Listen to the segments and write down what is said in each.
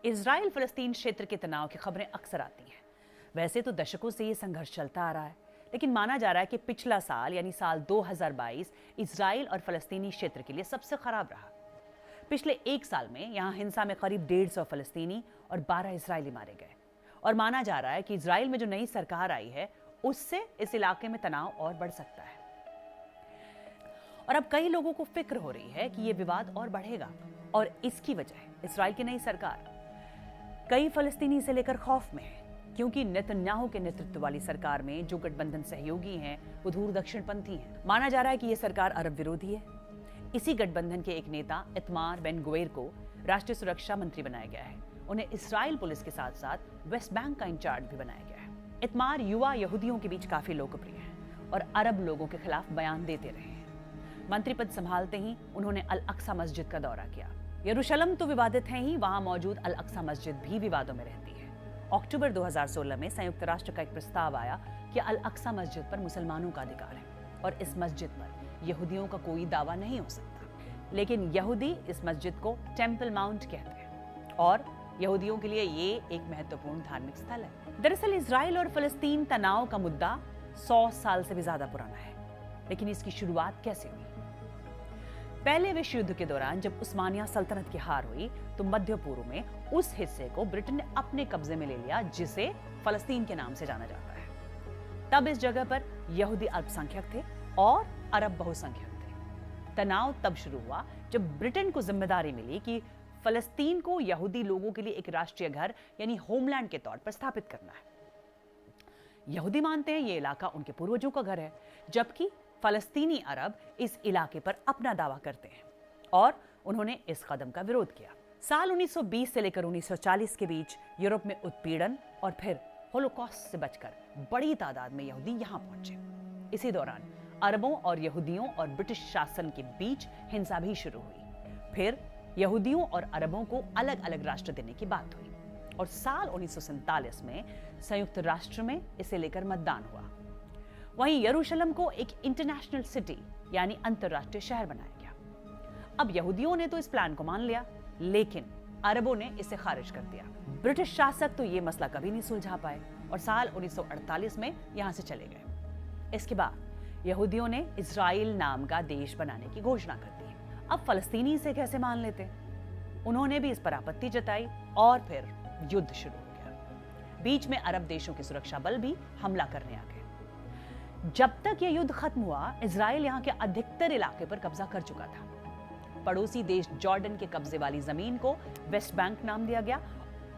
Israel फलस्तीन क्षेत्र के तनाव की खबरें अक्सर आती हैं। वैसे तो दशकों से ये संघर्ष चलता आ रहा है, लेकिन माना जा रहा है कि पिछला साल यानी साल 2022 इजराइल और फलस्तीनी क्षेत्र के लिए सबसे खराब रहा। पिछले एक साल में यहाँ हिंसा में करीब 150 फलस्तीनी और 12 इजरायली मारे गए और माना जा रहा है कि इजराइल में जो नई सरकार आई है उससे इस इलाके में तनाव और बढ़ सकता है। और अब कई लोगों को फिक्र हो रही है कि यह विवाद और बढ़ेगा और इसकी वजह इजराइल की नई सरकार। कई फलस्तीनी इसे लेकर खौफ में हैं, क्योंकि नेतन्याहू के नेतृत्व वाली सरकार में जो गठबंधन सहयोगी हैं वो दूर दक्षिणपंथी हैं। माना जा रहा है कि यह सरकार अरब विरोधी है। इसी गठबंधन के एक नेता इतमार बेन गुवेर को राष्ट्रीय सुरक्षा मंत्री बनाया गया है। उन्हें इस्राइल पुलिस के साथ साथ वेस्ट बैंक का इंचार्ज भी बनाया गया है। इतमार युवा यहूदियों के बीच काफी लोकप्रिय हैं और अरब लोगों के खिलाफ बयान देते रहे हैं। मंत्री पद संभालते ही उन्होंने अल अक्सा मस्जिद का दौरा किया। यरूशलेम तो विवादित है ही, वहां मौजूद अल अक्सा मस्जिद भी विवादों में रहती है। अक्टूबर 2016 में संयुक्त राष्ट्र का एक प्रस्ताव आया कि अल अक्सा मस्जिद पर मुसलमानों का अधिकार है और इस मस्जिद पर यहूदियों का कोई दावा नहीं हो सकता। लेकिन यहूदी इस मस्जिद को टेंपल माउंट कहते हैं और यहूदियों के लिए ये एक महत्वपूर्ण धार्मिक स्थल है। दरअसल इजराइल और फलस्तीन तनाव का मुद्दा 100 साल से भी ज्यादा पुराना है, लेकिन इसकी शुरुआत कैसे हुई? पहले विश्व युद्ध के दौरान जब उस्मानिया सल्तनत की हार हुई तो मध्य पूर्व में उस हिस्से को ब्रिटेन ने अपने कब्जे में ले लिया जिसे फलस्तीन के नाम से जाना जाता है। तब इस जगह पर यहूदी अल्पसंख्यक थे और अरब बहुसंख्यक थे। तनाव तब शुरू हुआ जब ब्रिटेन को जिम्मेदारी मिली कि फलस्तीन को यहूदी लोगों के लिए एक राष्ट्रीय घर यानी होमलैंड के तौर पर स्थापित करना है। यहूदी मानते हैं ये इलाका उनके पूर्वजों का घर है, जबकि फलस्तीनी अरब इस इलाके पर अपना दावा करते हैं और उन्होंने इस कदम का विरोध किया। साल 1920 से लेकर 1940 के बीच यूरोप में उत्पीड़न और फिर होलोकॉस्ट से बचकर बड़ी तादाद में यहूदी यहां पहुंचे। इसी दौरान अरबों और यहूदियों और ब्रिटिश शासन के बीच हिंसा भी शुरू हुई। फिर यहूदियों और अरबों को अलग अलग राष्ट्र देने की बात हुई और साल 1947 में संयुक्त राष्ट्र में इसे लेकर मतदान हुआ। वहीं यरूशलेम को एक इंटरनेशनल सिटी यानी अंतरराष्ट्रीय शहर बनाया गया। अब यहूदियों ने तो इस प्लान को मान लिया, लेकिन अरबों ने इसे खारिज कर दिया। ब्रिटिश शासक तो ये मसला कभी नहीं सुलझा पाए और साल 1948 में यहां से चले गए। इसके बाद यहूदियों ने इजराइल नाम का देश बनाने की घोषणा कर दी। अब फलस्तीनी इसे कैसे मान लेते? उन्होंने भी इस पर आपत्ति जताई और फिर युद्ध शुरू हो गया। बीच में अरब देशों के सुरक्षा बल भी हमला करने आ गए। जब तक यह युद्ध खत्म हुआ, इजराइल यहां के अधिकतर इलाके पर कब्जा कर चुका था। पड़ोसी देश जॉर्डन के कब्जे वाली जमीन को वेस्ट बैंक नाम दिया गया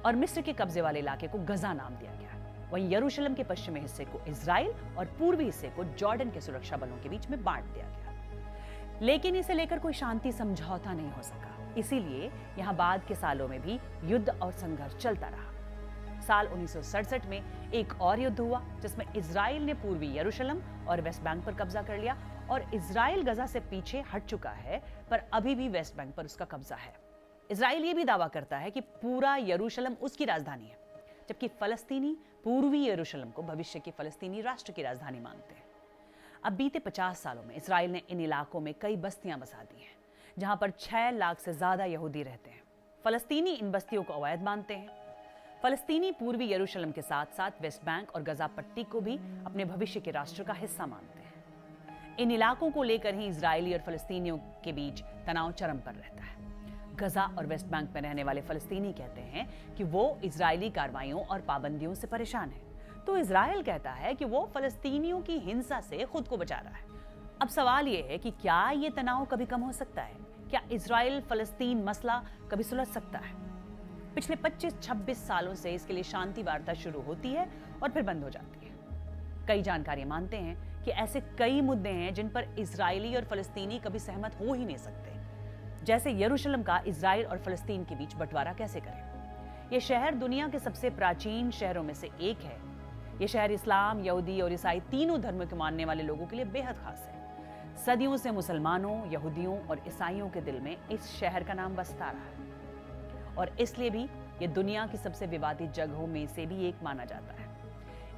और मिस्र के कब्जे वाले इलाके को गजा नाम दिया गया। वहीं यरूशलेम के पश्चिमी हिस्से को इजराइल और पूर्वी हिस्से को जॉर्डन के सुरक्षा बलों के बीच में बांट दिया गया। लेकिन इसे लेकर कोई शांति समझौता नहीं हो सका, इसीलिए यहां बाद के सालों में भी युद्ध और संघर्ष चलता रहा। साल 1967 में एक और युद्ध हुआ जिसमें इजराइल ने पूर्वी यरूशलेम और वेस्ट बैंक पर कब्जा कर लिया और इजराइल गजा से पीछे हट चुका है, पर अभी भी वेस्ट बैंक पर उसका कब्जा है। इजराइल ये भी दावा करता है कि पूरा यरूशलेम उसकी राजधानी है, जबकि फलस्तीनी पूर्वी यरूशलेम को भविष्य की फलस्तीनी राष्ट्र की राजधानी मानते हैं। अब बीते 50 सालों में इजराइल ने इन इलाकों में कई बस्तियां बसा दी हैं, जहां पर 6 लाख से ज्यादा यहूदी रहते हैं। फलस्तीनी इन बस्तियों को अवैध मानते हैं। फलस्तीनी पूर्वी यरूशलेम के साथ साथ वेस्ट बैंक और गजा पट्टी को भी अपने भविष्य के राष्ट्र का हिस्सा मानते हैं। इन इलाकों को लेकर ही इजरायली और फलस्तीनियों के बीच तनाव चरम पर रहता है। गजा और वेस्ट बैंक में रहने वाले फलस्तीनी कहते हैं कि वो इजरायली कार्रवाइयों और पाबंदियों से परेशान है, तो इजराइल कहता है कि वो फलस्तीनियों की हिंसा से खुद को बचा रहा है। अब सवाल ये है कि क्या ये तनाव कभी कम हो सकता है? क्या इजराइल फलस्तीन मसला कभी सुलझ सकता है? पिछले 25-26 सालों से इसके लिए शांति वार्ता शुरू होती है और फिर बंद हो जाती है। कई जानकारी मानते हैं कि ऐसे कई मुद्दे हैं जिन पर इजरायली और फलस्तीनी कभी सहमत हो ही नहीं सकते, जैसे यरूशलेम का इजराइल और फलस्तीन के बीच बंटवारा कैसे करें। यह शहर दुनिया के सबसे प्राचीन शहरों में से एक है। यह शहर इस्लाम, यहूदी और ईसाई तीनों धर्मों के मानने वाले लोगों के लिए बेहद खास है। सदियों से मुसलमानों, यहूदियों और ईसाइयों के दिल में इस शहर का नाम बसता रहा है और इसलिए भी यह दुनिया की सबसे विवादित जगहों में से भी एक माना जाता है।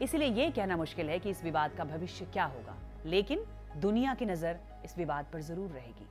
इसलिए यह कहना मुश्किल है कि इस विवाद का भविष्य क्या होगा, लेकिन दुनिया की नजर इस विवाद पर जरूर रहेगी।